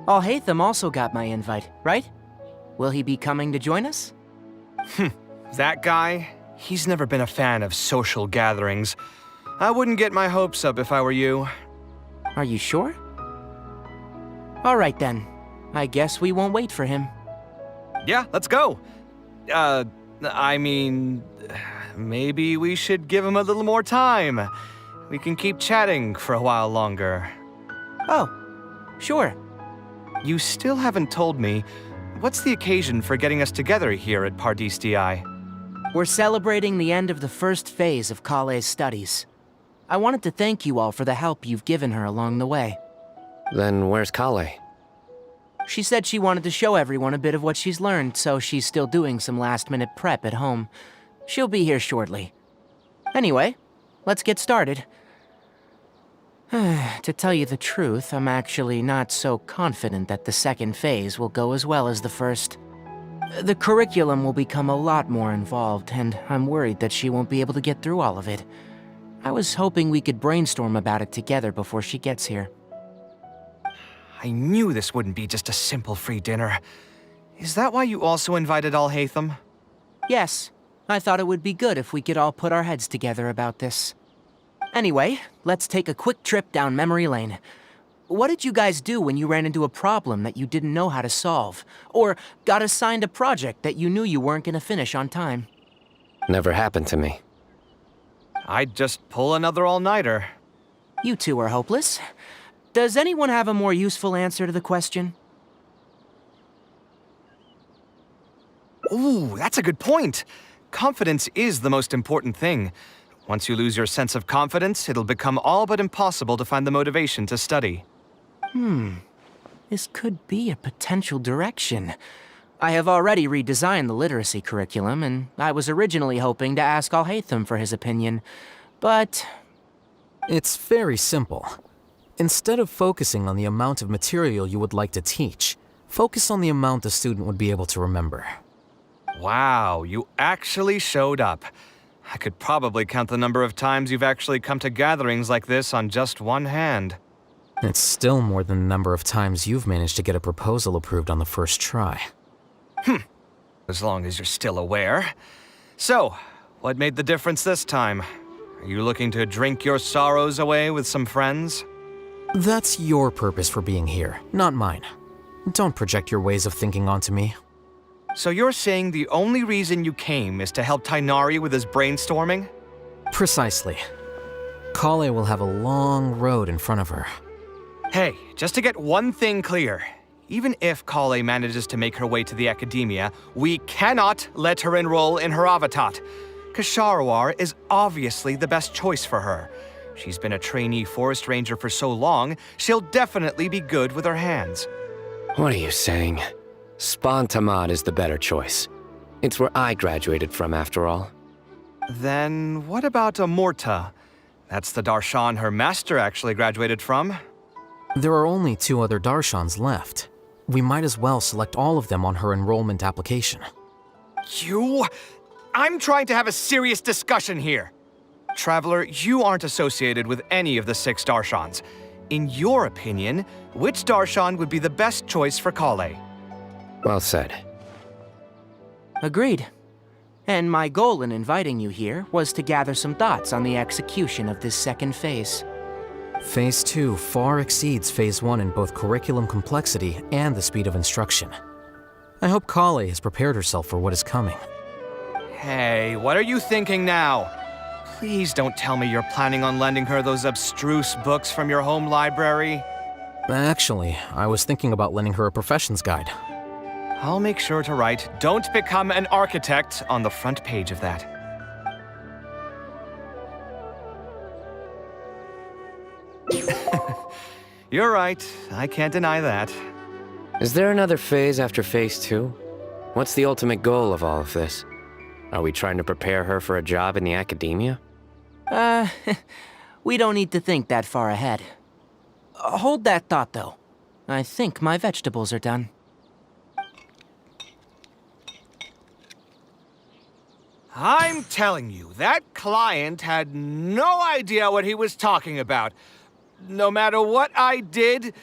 Alhaitham also got my invite, right? Will he be coming to join us? That guy? He's never been a fan of social gatherings. I wouldn't get my hopes up if I were you. Are you sure? All right then. I guess we won't wait for him. Yeah, let's go. I mean, maybe we should give him a little more time. We can keep chatting for a while longer. Oh, sure. You still haven't told me, what's the occasion for getting us together here at Pardistii? We're celebrating the end of the first phase of Kaveh's studies. I wanted to thank you all for the help you've given her along the way. Then where's Kaveh? She said she wanted to show everyone a bit of what she's learned, so she's still doing some last-minute prep at home. She'll be here shortly. Anyway, let's get started. To tell you the truth, I'm actually not so confident that the second phase will go as well as the first. The curriculum will become a lot more involved, and I'm worried that she won't be able to get through all of it. I was hoping we could brainstorm about it together before she gets here. I knew this wouldn't be just a simple free dinner. Is that why you also invited Alhaitham? Yes, I thought it would be good if we could all put our heads together about this. Anyway, let's take a quick trip down memory lane. What did you guys do when you ran into a problem that you didn't know how to solve? Or got assigned a project that you knew you weren't going to finish on time? Never happened to me. I'd just pull another all-nighter. You two are hopeless. Does anyone have a more useful answer to the question? Ooh, that's a good point. Confidence is the most important thing. Once you lose your sense of confidence, it'll become all but impossible to find the motivation to study. This could be a potential direction. I have already redesigned the literacy curriculum, and I was originally hoping to ask Alhaitham for his opinion, but... It's very simple. Instead of focusing on the amount of material you would like to teach, focus on the amount the student would be able to remember. Wow, you actually showed up. I could probably count the number of times you've actually come to gatherings like this on just one hand. It's still more than the number of times you've managed to get a proposal approved on the first try. As long as you're still aware. So, what made the difference this time? Are you looking to drink your sorrows away with some friends? That's your purpose for being here, not mine. Don't project your ways of thinking onto me. So you're saying the only reason you came is to help Tighnari with his brainstorming? Precisely. Kaveh will have a long road in front of her. Hey, just to get one thing clear. Even if Kaveh manages to make her way to the academia, we cannot let her enroll in her avatat. Ksharawar is obviously the best choice for her. She's been a trainee forest ranger for so long, she'll definitely be good with her hands. What are you saying? Spontamad is the better choice. It's where I graduated from, after all. Then what about Amorta? That's the darshan her master actually graduated from. There are only 2 other Darshans left. We might as well select all of them on her enrollment application. I'm trying to have a serious discussion here. Traveler, you aren't associated with any of the 6 darshans. In your opinion, which darshan would be the best choice for Kaveh? Well said. Agreed. And my goal in inviting you here was to gather some thoughts on the execution of this second phase. Phase 2 far exceeds Phase 1 in both curriculum complexity and the speed of instruction. I hope Kaveh has prepared herself for what is coming. Hey, what are you thinking now? Please don't tell me you're planning on lending her those abstruse books from your home library. Actually, I was thinking about lending her a professions guide. I'll make sure to write, "Don't become an architect" on the front page of that. You're right, I can't deny that. Is there another phase after Phase 2? What's the ultimate goal of all of this? Are we trying to prepare her for a job in the academia? We don't need to think that far ahead. Hold that thought, though. I think my vegetables are done. I'm telling you, that client had no idea what he was talking about. No matter what I did,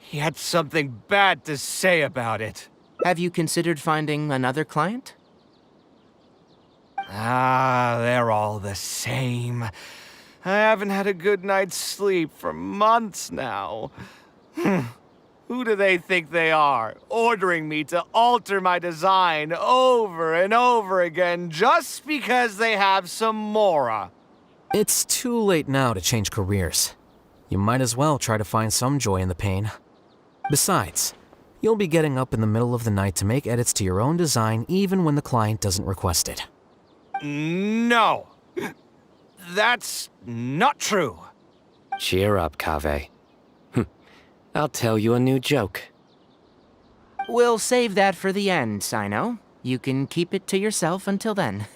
He had something bad to say about it. Have you considered finding another client? Ah, they're all the same. I haven't had a good night's sleep for months now. Who do they think they are, ordering me to alter my design over and over again just because they have some mora? It's too late now to change careers. You might as well try to find some joy in the pain. Besides, you'll be getting up in the middle of the night to make edits to your own design even when the client doesn't request it. No. That's not true. Cheer up, Kaveh. I'll tell you a new joke. We'll save that for the end, Sino. You can keep it to yourself until then.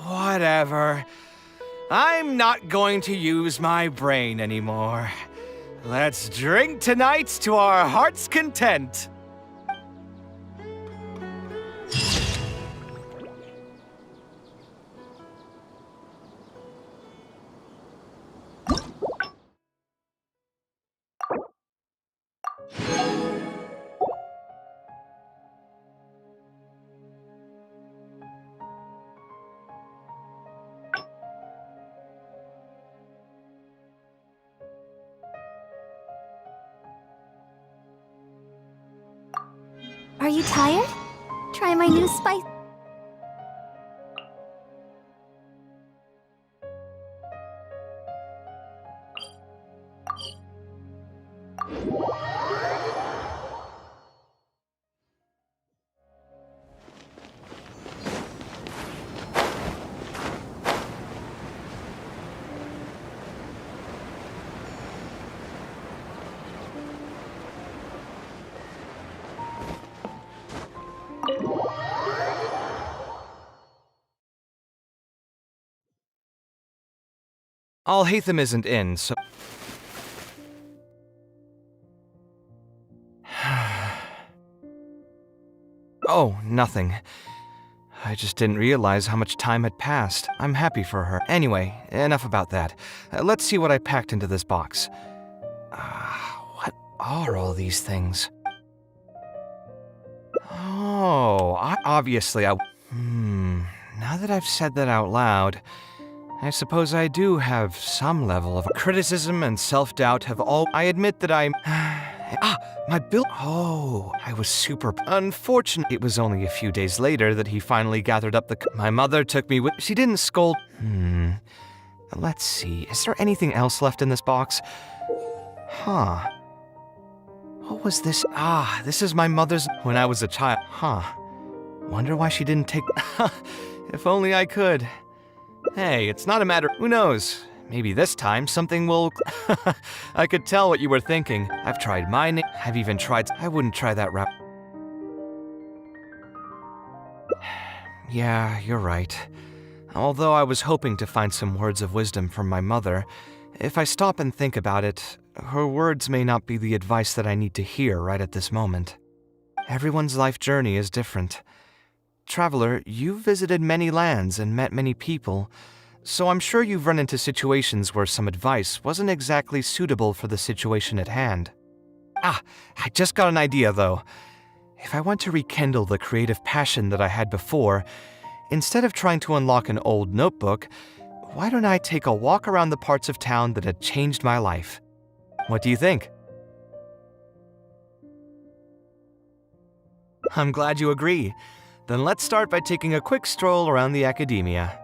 Whatever. I'm not going to use my brain anymore. Let's drink tonight to our heart's content. Are you tired? Try my new spice. Alhaitham isn't in, so... Oh, nothing. I just didn't realize how much time had passed. I'm happy for her. Anyway, enough about that. Let's see what I packed into this box. What are all these things? Oh, obviously I... Now that I've said that out loud, I suppose I do have some level of criticism and self-doubt have all... I admit that I'm... my bill... Oh, I was super... Unfortunate. It was only a few days later that he finally gathered up the... My mother took me with... She didn't scold... Let's see. Is there anything else left in this box? Huh. What was this? This is my mother's... When I was a child. Wonder why she didn't take... If only I could. Hey, it's not a matter... Who knows? Maybe this time something will... I could tell what you were thinking. I've tried mine. I've even tried... I wouldn't try that rap... Yeah, you're right. Although I was hoping to find some words of wisdom from my mother, if I stop and think about it, her words may not be the advice that I need to hear right at this moment. Everyone's life journey is different. Traveler, you've visited many lands and met many people, so I'm sure you've run into situations where some advice wasn't exactly suitable for the situation at hand. I just got an idea though. If I want to rekindle the creative passion that I had before, instead of trying to unlock an old notebook, why don't I take a walk around the parts of town that had changed my life? What do you think? I'm glad you agree. Then let's start by taking a quick stroll around the academia.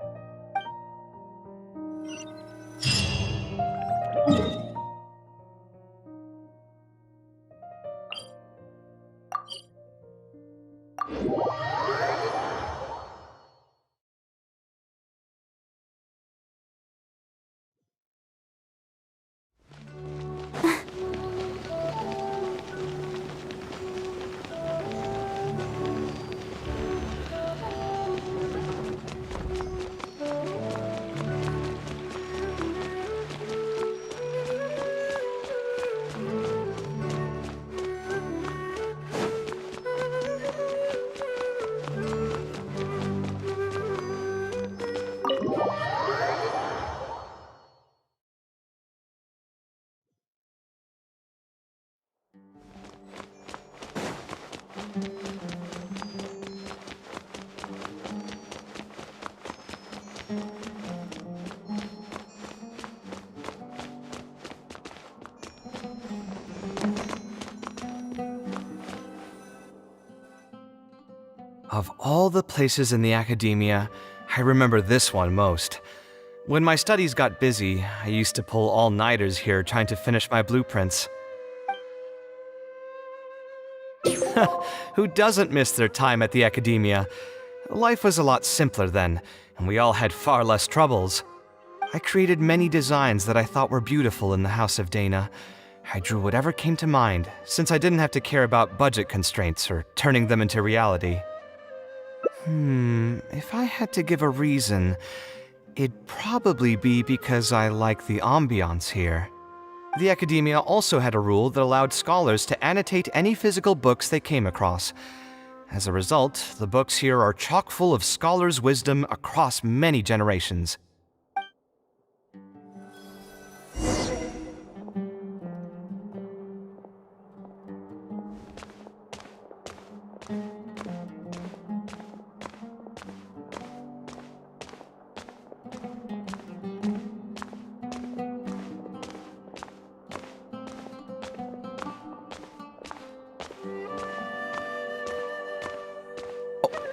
Of all the places in the academia, I remember this one most. When my studies got busy, I used to pull all-nighters here trying to finish my blueprints. Who doesn't miss their time at the academia? Life was a lot simpler then, and we all had far less troubles. I created many designs that I thought were beautiful in the House of Dana. I drew whatever came to mind, since I didn't have to care about budget constraints or turning them into reality. If I had to give a reason, it'd probably be because I like the ambiance here. The academia also had a rule that allowed scholars to annotate any physical books they came across. As a result, the books here are chock full of scholars' wisdom across many generations.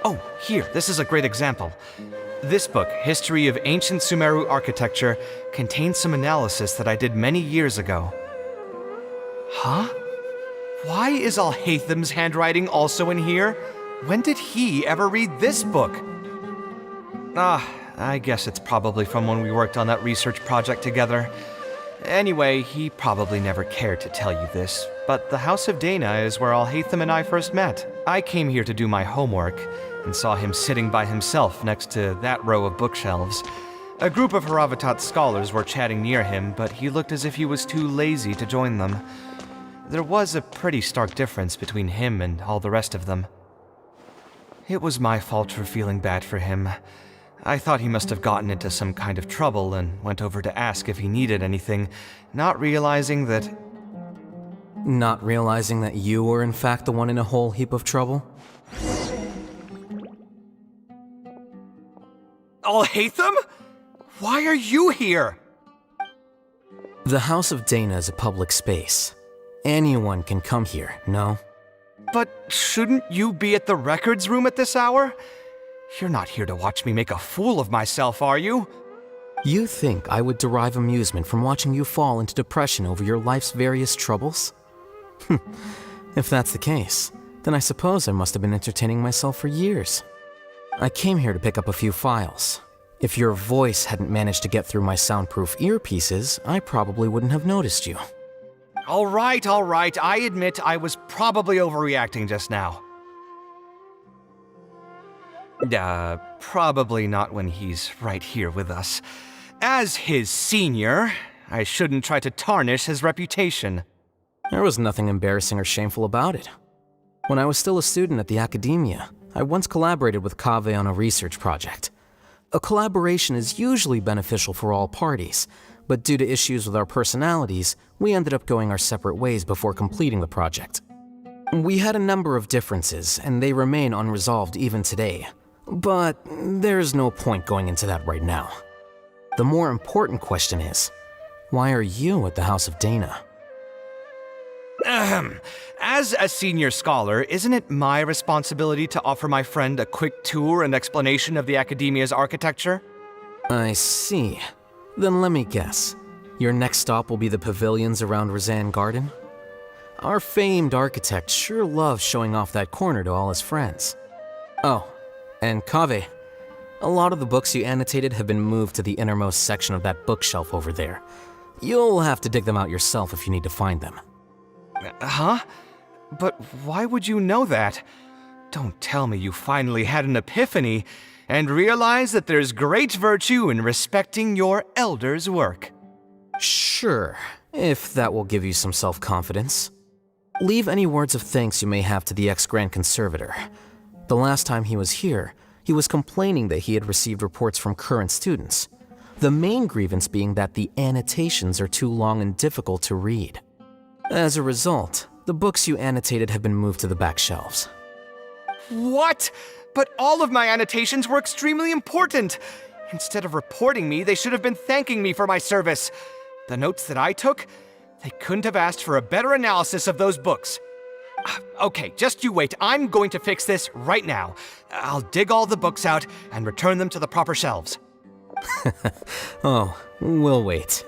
Oh, here, this is a great example. This book, History of Ancient Sumeru Architecture, contains some analysis that I did many years ago. Huh? Why is Al-Haytham's handwriting also in here? When did he ever read this book? I guess it's probably from when we worked on that research project together. Anyway, he probably never cared to tell you this, but the House of Dana is where Al-Haytham and I first met. I came here to do my homework, and saw him sitting by himself next to that row of bookshelves. A group of Haravatat scholars were chatting near him, but he looked as if he was too lazy to join them. There was a pretty stark difference between him and all the rest of them. It was my fault for feeling bad for him. I thought he must have gotten into some kind of trouble and went over to ask if he needed anything, not realizing that... Not realizing that you were in fact the one in a whole heap of trouble? Al-Haytham? Why are you here? The House of Dana is a public space. Anyone can come here, no? But shouldn't you be at the records room at this hour? You're not here to watch me make a fool of myself, are you? You think I would derive amusement from watching you fall into depression over your life's various troubles? If that's the case, then I suppose I must have been entertaining myself for years. I came here to pick up a few files. If your voice hadn't managed to get through my soundproof earpieces, I probably wouldn't have noticed you. All right, I admit I was probably overreacting just now. Probably not when he's right here with us. As his senior, I shouldn't try to tarnish his reputation. There was nothing embarrassing or shameful about it. When I was still a student at the academia, I once collaborated with Kaveh on a research project. A collaboration is usually beneficial for all parties, but due to issues with our personalities, we ended up going our separate ways before completing the project. We had a number of differences, and they remain unresolved even today. But there's no point going into that right now. The more important question is, why are you at the House of Dana? As a senior scholar, isn't it my responsibility to offer my friend a quick tour and explanation of the academia's architecture? I see. Then let me guess. Your next stop will be the pavilions around Razan Garden? Our famed architect sure loves showing off that corner to all his friends. Oh, and Kaveh, a lot of the books you annotated have been moved to the innermost section of that bookshelf over there. You'll have to dig them out yourself if you need to find them. Huh? But why would you know that? Don't tell me you finally had an epiphany and realized that there's great virtue in respecting your elder's work. Sure, if that will give you some self-confidence. Leave any words of thanks you may have to the ex-Grand Conservator. The last time he was here, he was complaining that he had received reports from current students. The main grievance being that the annotations are too long and difficult to read. As a result, the books you annotated have been moved to the back shelves. What? But all of my annotations were extremely important. Instead of reporting me, they should have been thanking me for my service. The notes that I took, they couldn't have asked for a better analysis of those books. Okay, just you wait. I'm going to fix this right now. I'll dig all the books out and return them to the proper shelves. Oh, we'll wait.